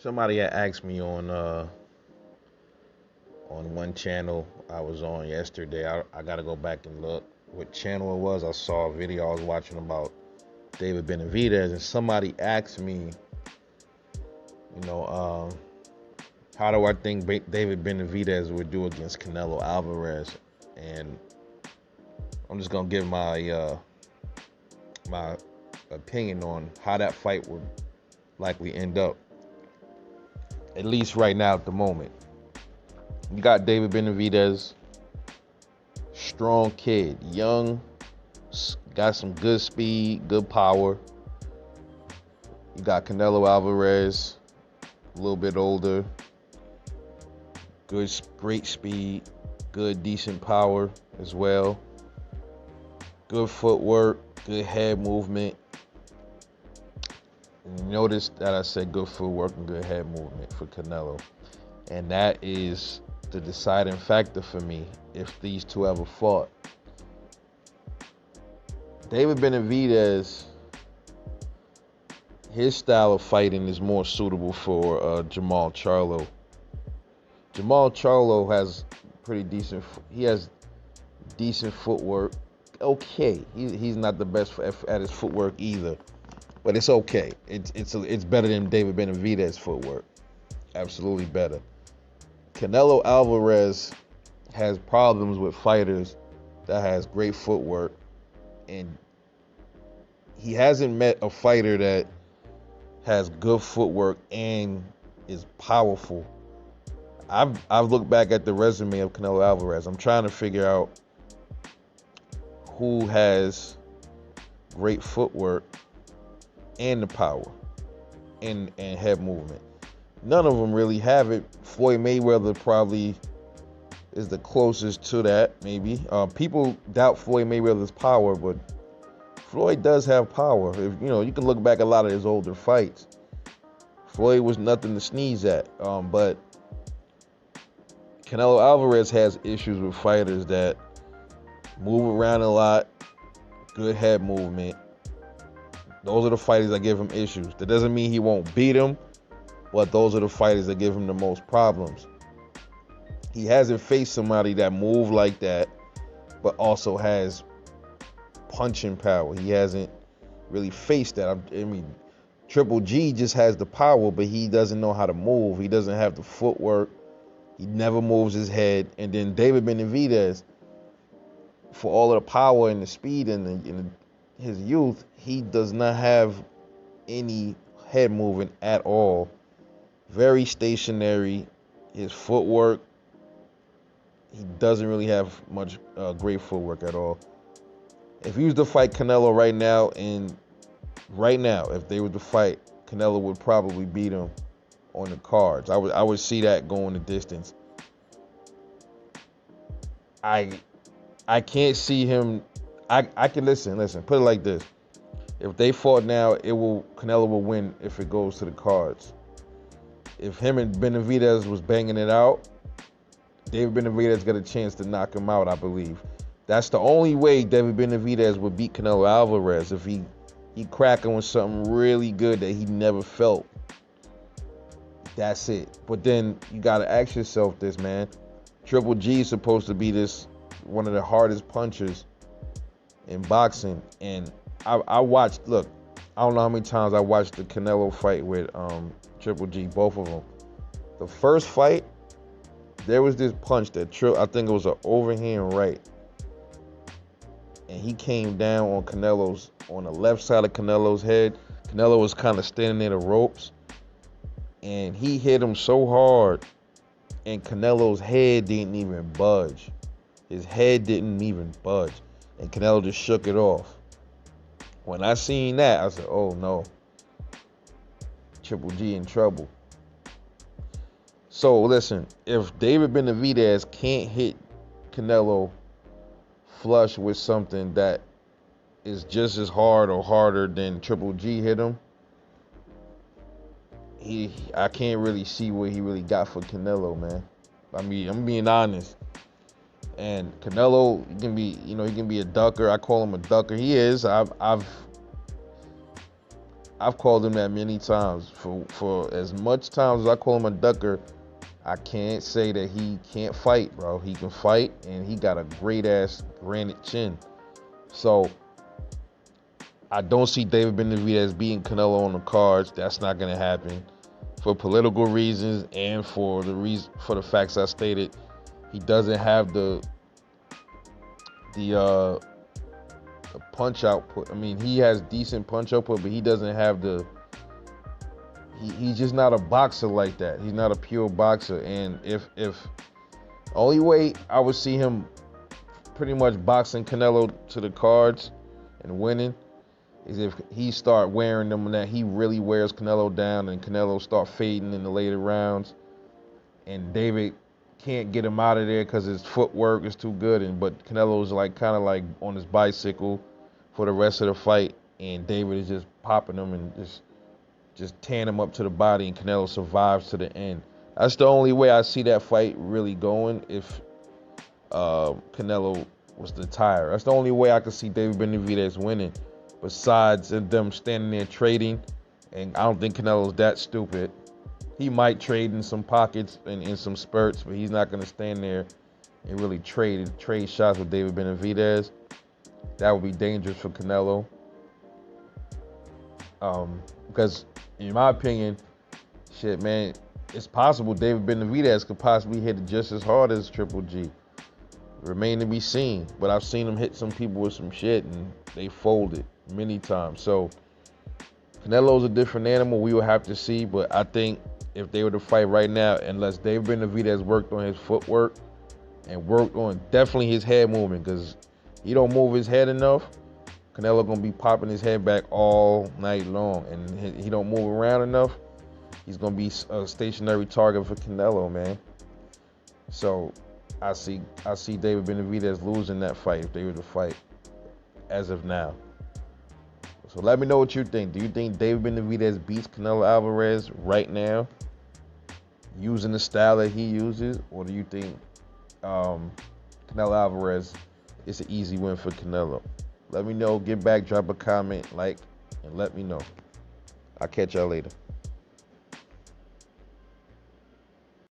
Somebody had asked me on one channel I was on yesterday. I gotta go back and look what channel it was. I saw a video I was watching about David Benevidez, and somebody asked me, you know, how do I think David Benevidez would do against Canelo Alvarez? And I'm just gonna give my opinion on how that fight would likely end up. At least right now at the moment. You got David Benavidez, strong kid, young, got some good speed, good power. You got Canelo Alvarez, a little bit older, great speed, good, decent power as well. Good footwork, good head movement. Notice that I said good footwork and good head movement for Canelo. And that is the deciding factor for me if these two ever fought. David Benavidez, his style of fighting is more suitable for Jermall Charlo. Jermall Charlo has he has decent footwork. Okay, he's not the best at his footwork either, but it's okay. It's better than David Benavidez's footwork. Absolutely better. Canelo Alvarez has problems with fighters that has great footwork, and he hasn't met a fighter that has good footwork and is powerful. I've looked back at the resume of Canelo Alvarez. I'm trying to figure out who has great footwork and the power and head movement. None of them really have it. Floyd Mayweather probably is the closest to that, maybe. People doubt Floyd Mayweather's power, but Floyd does have power. You can look back at a lot of his older fights. Floyd was nothing to sneeze at. But Canelo Alvarez has issues with fighters that move around a lot, good head movement. Those are the fighters that give him issues. That doesn't mean he won't beat them, but those are the fighters that give him the most problems. He hasn't faced somebody that moves like that, but also has punching power. He hasn't really faced that. I mean, Triple G just has the power, but he doesn't know how to move. He doesn't have the footwork. He never moves his head. And then David Benavidez, for all of the power and the speed and his youth, he does not have any head movement at all. Very stationary. His footwork, he doesn't really have much great footwork at all. If he was to fight Canelo right now, if they were to fight, Canelo would probably beat him on the cards. I would see that going the distance. I can't see him. I can listen. Put it like this: if they fought now, Canelo will win if it goes to the cards. If him and Benavidez was banging it out, David Benavidez got a chance to knock him out, I believe. That's the only way David Benavidez would beat Canelo Alvarez, if he crack him with something really good that he never felt. That's it. But then you gotta ask yourself this, man. Triple G is supposed to be one of the hardest punchers in boxing, and I watched. Look, I don't know how many times I watched the Canelo fight with Triple G, both of them. The first fight, there was this punch that I think it was an overhand right, and he came down on the left side of Canelo's head. Canelo was kind of standing near the ropes, and he hit him so hard, and Canelo's head didn't even budge. His head didn't even budge, and Canelo just shook it off. When I seen that, I said, oh no, Triple G in trouble. So listen, if David Benavidez can't hit Canelo flush with something that is just as hard or harder than Triple G hit him, I can't really see what he really got for Canelo, man. I mean, I'm being honest. And Canelo, he can be a ducker. I call him a ducker. He is. I've called him that many times. For as much times as I call him a ducker, I can't say that he can't fight, bro. He can fight, and he got a great ass granite chin. So I don't see David Benevidez beating Canelo on the cards. That's not gonna happen for political reasons and for the facts I stated. He doesn't have the punch output. I mean, he has decent punch output, but he doesn't have he's just not a boxer like that. He's not a pure boxer. And if only way I would see him pretty much boxing Canelo to the cards and winning is if he start wearing them and that he really wears Canelo down and Canelo start fading in the later rounds and David can't get him out of there because his footwork is too good, and but Canelo's like kind of like on his bicycle for the rest of the fight, and David is just popping him and just tearing him up to the body, and Canelo survives to the end. That's the only way I see that fight really going if Canelo was to tire. That's the only way I could see David Benavidez winning, besides them standing there trading, and I don't think Canelo's that stupid. He might trade in some pockets and in some spurts, but he's not going to stand there and really trade shots with David Benavidez. That would be dangerous for Canelo. Because, in my opinion, shit, man, it's possible David Benavidez could possibly hit it just as hard as Triple G. Remain to be seen. But I've seen him hit some people with some shit, and they folded many times. So, Canelo's a different animal. We will have to see, but I think if they were to fight right now, unless David Benavidez worked on his footwork and worked on definitely his head movement, because he don't move his head enough, Canelo gonna be popping his head back all night long, and he don't move around enough, he's gonna be a stationary target for Canelo, man. So I see David Benavidez losing that fight if they were to fight as of now. So let me know what you think. Do you think David Benavidez beats Canelo Alvarez right now, using the style that he uses, or do you think Canelo Alvarez is an easy win for Canelo? Let me know. Get back, drop a comment, like, and let me know. I'll catch y'all later.